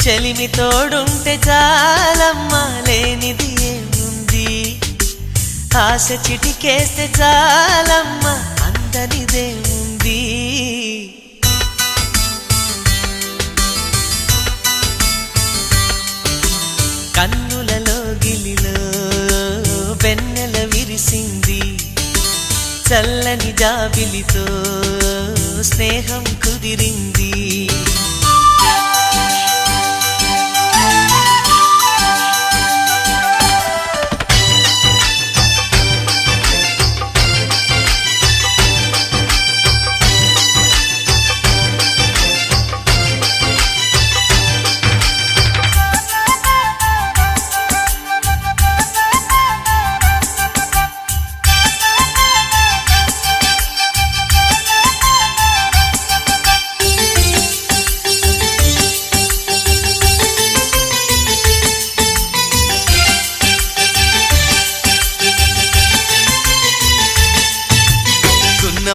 చెలిమి తోడుంటే చాలమ్మా లేనిది ఏముంది ఆశ చిటికేస్తే చాలమ్మా అందనిదేముంది కన్నులలో గిలిలో వెన్నెల విరిసింది చల్లని జాబిలితో స్నేహం కుదిరింది